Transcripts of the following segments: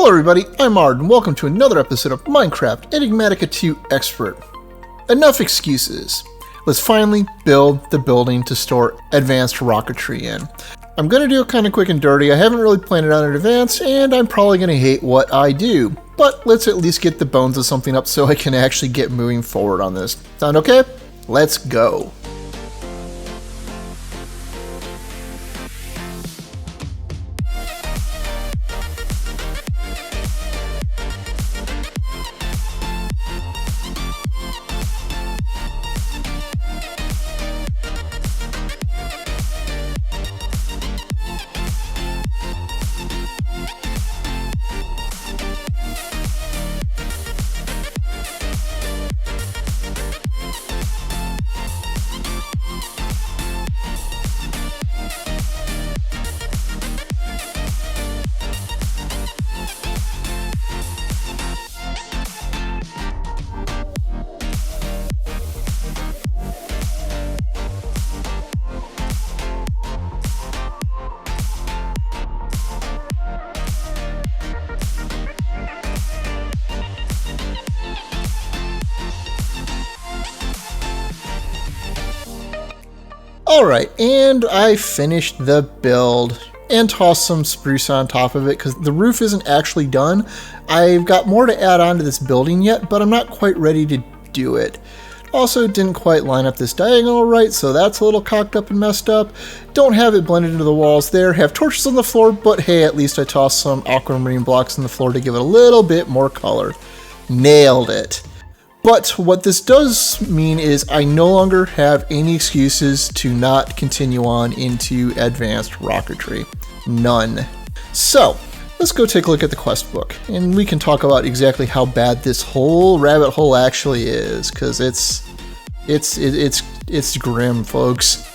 Hello everybody, I'm Ard, and welcome to another episode of Minecraft Enigmatica 2 Expert. Enough excuses. Let's finally build the building to store Advanced Rocketry in. I'm going to do it kind of quick and dirty. I haven't really planned it out in advance, and I'm probably going to hate what I do. But let's at least get the bones of something up so I can actually get moving forward on this. Sound okay? Let's go. Alright, and I finished the build and tossed some spruce on top of it because the roof isn't actually done. I've got more to add on to this building yet, but I'm not quite ready to do it. Also, didn't quite line up this diagonal right, so that's a little cocked up and messed up. Don't have it blended into the walls there. Have torches on the floor, but hey, at least I tossed some aquamarine blocks on the floor to give it a little bit more color. Nailed it. But what this does mean is I no longer have any excuses to not continue on into Advanced Rocketry. None. So, let's go take a look at the quest book, and we can talk about exactly how bad this whole rabbit hole actually is, because it's grim, folks.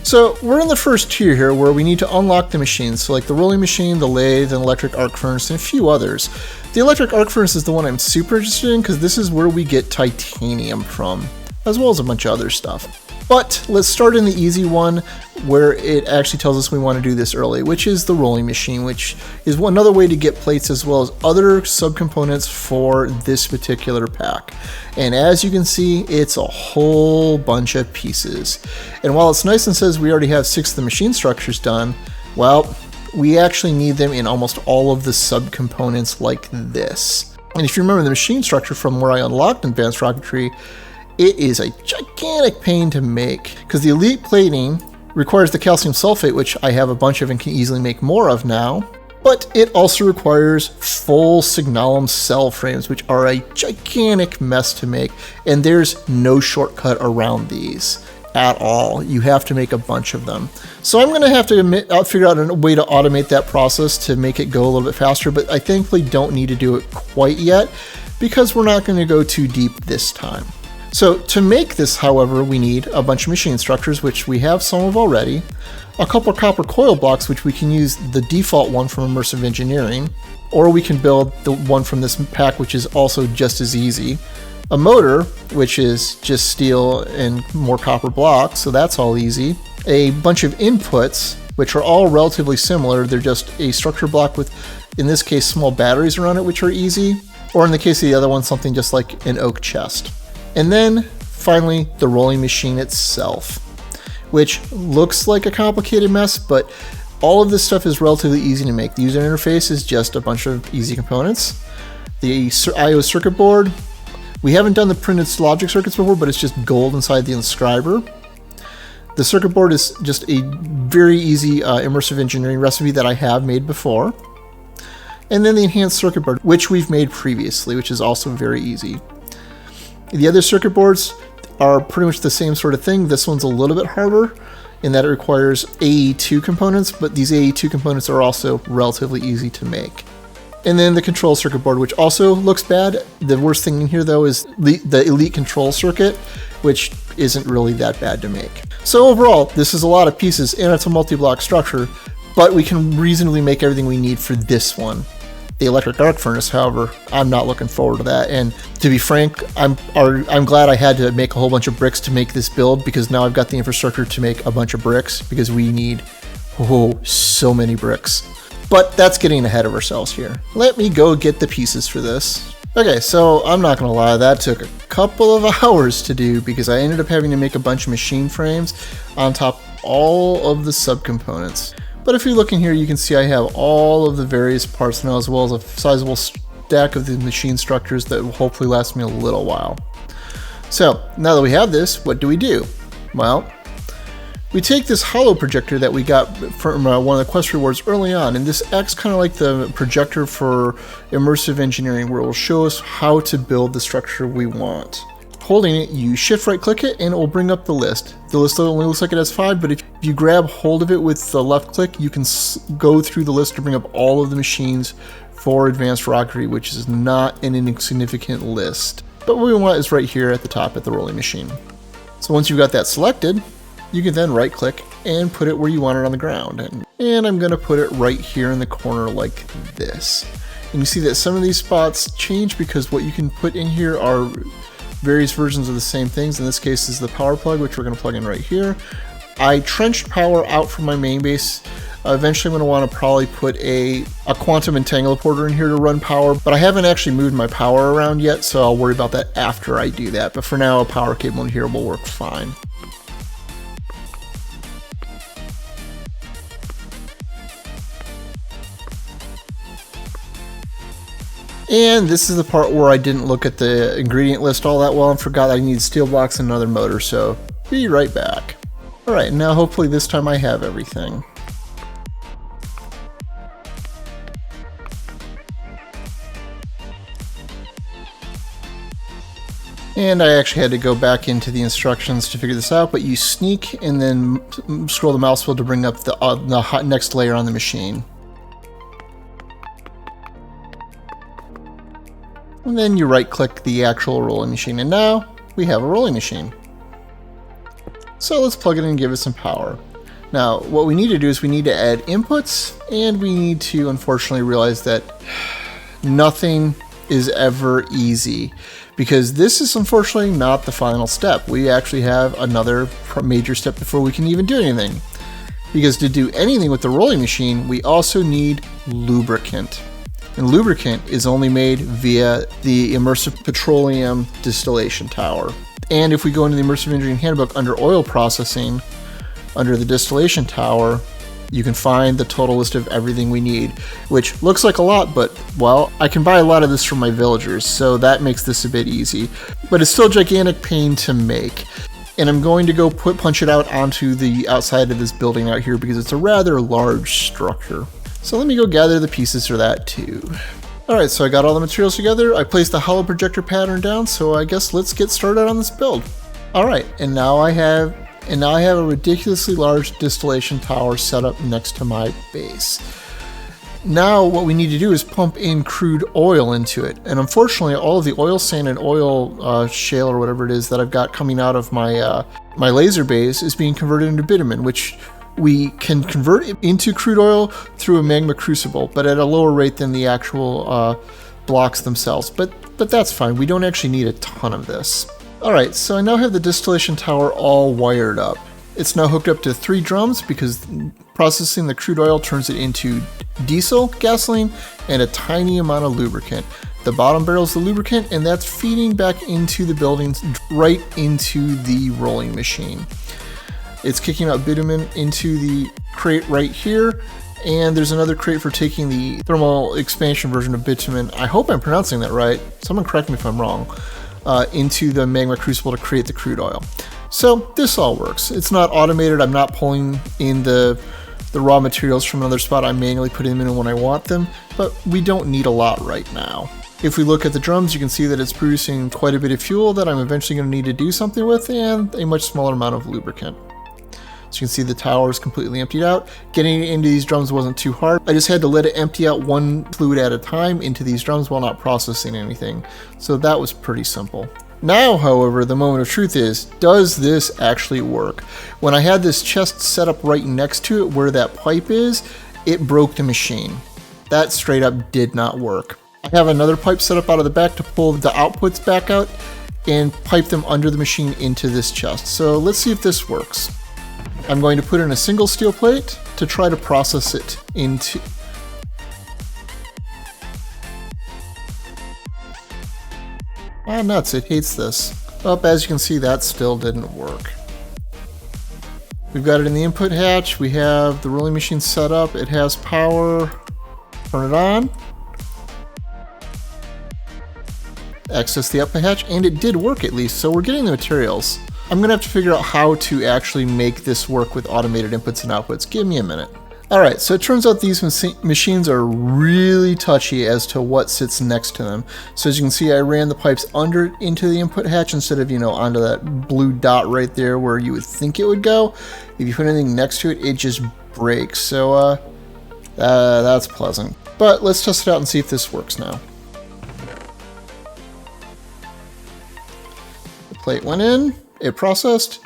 So, we're in the first tier here where we need to unlock the machines, so like the rolling machine, the lathe, and electric arc furnace, and a few others. The electric arc furnace is the one I'm super interested in because this is where we get titanium from, as well as a bunch of other stuff. But let's start in the easy one where it actually tells us we want to do this early, which is the rolling machine, which is another way to get plates as well as other subcomponents for this particular pack. And as you can see, it's a whole bunch of pieces. And while it's nice and says we already have 6 of the machine structures done, well, we actually need them in almost all of the subcomponents like this. And if you remember the machine structure from where I unlocked Advanced Rocketry, it is a gigantic pain to make because the elite plating requires the calcium sulfate, which I have a bunch of and can easily make more of now. But it also requires full signalum cell frames, which are a gigantic mess to make. And there's no shortcut around these at all. You have to make a bunch of them. So I'm going to have to figure out a way to automate that process to make it go a little bit faster, but I thankfully don't need to do it quite yet because we're not going to go too deep this time. So to make this, however, we need a bunch of machine structures, which we have some of already, a couple of copper coil blocks, which we can use the default one from Immersive Engineering, or we can build the one from this pack, which is also just as easy, a motor, which is just steel and more copper blocks, so that's all easy, a bunch of inputs, which are all relatively similar. They're just a structure block with, in this case, small batteries around it, which are easy, or in the case of the other one, something just like an oak chest. And then, finally, the rolling machine itself, which looks like a complicated mess, but all of this stuff is relatively easy to make. The user interface is just a bunch of easy components. The I/O circuit board, we haven't done the printed logic circuits before, but it's just gold inside the inscriber. The circuit board is just a very easy immersive engineering recipe that I have made before. And then the enhanced circuit board, which we've made previously, which is also very easy. The other circuit boards are pretty much the same sort of thing. This one's a little bit harder in that it requires AE2 components, but these AE2 components are also relatively easy to make. And then the control circuit board, which also looks bad. The worst thing in here, though, is the elite control circuit, which isn't really that bad to make. So overall, this is a lot of pieces, and it's a multi-block structure, but we can reasonably make everything we need for this one. The electric arc furnace, however, I'm not looking forward to that. And to be frank, I'm glad I had to make a whole bunch of bricks to make this build, because now I've got the infrastructure to make a bunch of bricks, because we need so many bricks. But that's getting ahead of ourselves here. Let me go get the pieces for this. Okay, so I'm not gonna lie, that took a couple of hours to do because I ended up having to make a bunch of machine frames on top of all of the subcomponents. But if you look in here, you can see I have all of the various parts now, as well as a sizable stack of the machine structures that will hopefully last me a little while. So now that we have this, what do? Well, we take this hollow projector that we got from one of the quest rewards early on, and this acts kind of like the projector for immersive engineering, where it will show us how to build the structure we want. Holding it, you shift right click it and it will bring up the list. The list only looks like it has 5, but if you grab hold of it with the left click, you can go through the list to bring up all of the machines for Advanced Rocketry, which is not an insignificant list. But what we want is right here at the top at the rolling machine. So once you've got that selected, you can then right click and put it where you want it on the ground. And I'm gonna put it right here in the corner like this. And you see that some of these spots change because what you can put in here are various versions of the same things. In this case is the power plug, which we're gonna plug in right here. I trenched power out from my main base. Eventually I'm going to want to probably put a quantum entangler in here to run power, but I haven't actually moved my power around yet, so I'll worry about that after I do that. But for now, a power cable in here will work fine. And this is the part where I didn't look at the ingredient list all that well and forgot I need steel blocks and another motor, so be right back. Alright, now hopefully this time I have everything. And I actually had to go back into the instructions to figure this out, but you sneak and then scroll the mouse wheel to bring up the next layer on the machine. And then you right click the actual rolling machine, and now we have a rolling machine. So let's plug it in and give it some power. Now what we need to do is we need to add inputs, and we need to unfortunately realize that nothing is ever easy, because this is unfortunately not the final step. We actually have another major step before we can even do anything. Because to do anything with the rolling machine, we also need lubricant. And lubricant is only made via the Immersive Petroleum Distillation Tower. And if we go into the Immersive Engineering Handbook under oil processing, under the Distillation Tower, you can find the total list of everything we need, which looks like a lot, but, well, I can buy a lot of this from my villagers, so that makes this a bit easy. But it's still a gigantic pain to make. And I'm going to go punch it out onto the outside of this building out here because it's a rather large structure. So let me go gather the pieces for that too. Alright, so I got all the materials together, I placed the hollow projector pattern down, so I guess let's get started on this build. Alright, and now I have a ridiculously large distillation tower set up next to my base. Now what we need to do is pump in crude oil into it, and unfortunately all of the oil sand and oil shale or whatever it is that I've got coming out of my my laser base is being converted into bitumen, which we can convert it into crude oil through a magma crucible, but at a lower rate than the actual blocks themselves. But that's fine, we don't actually need a ton of this. Alright, so I now have the distillation tower all wired up. It's now hooked up to 3 drums because processing the crude oil turns it into diesel, gasoline, and a tiny amount of lubricant. The bottom barrel is the lubricant, and that's feeding back into the buildings right into the rolling machine. It's kicking out bitumen into the crate right here, and there's another crate for taking the thermal expansion version of bitumen, I hope I'm pronouncing that right, someone correct me if I'm wrong, into the magma crucible to create the crude oil. So this all works. It's not automated, I'm not pulling in the raw materials from another spot, I'm manually putting them in when I want them, but we don't need a lot right now. If we look at the drums, you can see that it's producing quite a bit of fuel that I'm eventually going to need to do something with, and a much smaller amount of lubricant. So you can see the tower is completely emptied out. Getting into these drums wasn't too hard. I just had to let it empty out one fluid at a time into these drums while not processing anything. So that was pretty simple. Now, however, the moment of truth is, does this actually work? When I had this chest set up right next to it where that pipe is, it broke the machine. That straight up did not work. I have another pipe set up out of the back to pull the outputs back out and pipe them under the machine into this chest. So let's see if this works. I'm going to put in a single steel plate to try to process it into... Ah, nuts, it hates this. Well, as you can see, that still didn't work. We've got it in the input hatch. We have the rolling machine set up. It has power. Turn it on. Access the output hatch, and it did work at least, so we're getting the materials. I'm gonna have to figure out how to actually make this work with automated inputs and outputs. Give me a minute. Alright, so it turns out these machines are really touchy as to what sits next to them. So as you can see, I ran the pipes into the input hatch instead of, onto that blue dot right there where you would think it would go. If you put anything next to it, it just breaks. So that's pleasant. But let's test it out and see if this works now. The plate went in, it processed.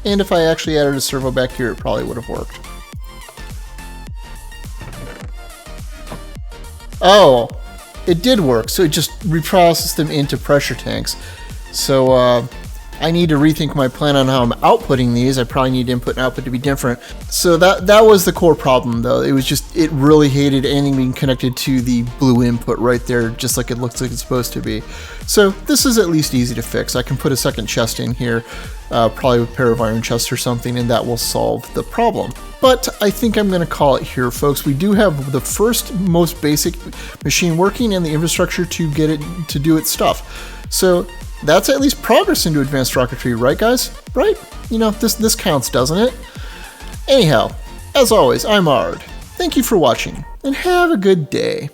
And if I actually added a servo back here, it probably would have worked. Oh, it did work. So it just reprocessed them into pressure tanks. So I need to rethink my plan on how I'm outputting these. I probably need input and output to be different. So that was the core problem, though. It was just, it really hated anything being connected to the blue input right there, just like it looks like it's supposed to be. So this is at least easy to fix. I can put a second chest in here, probably with a pair of iron chests or something, and that will solve the problem. But I think I'm going to call it here, folks. We do have the first most basic machine working and the infrastructure to get it to do its stuff. So that's at least progress into advanced rocketry, right guys? Right? This counts, doesn't it? Anyhow, as always, I'm Ard. Thank you for watching, and have a good day.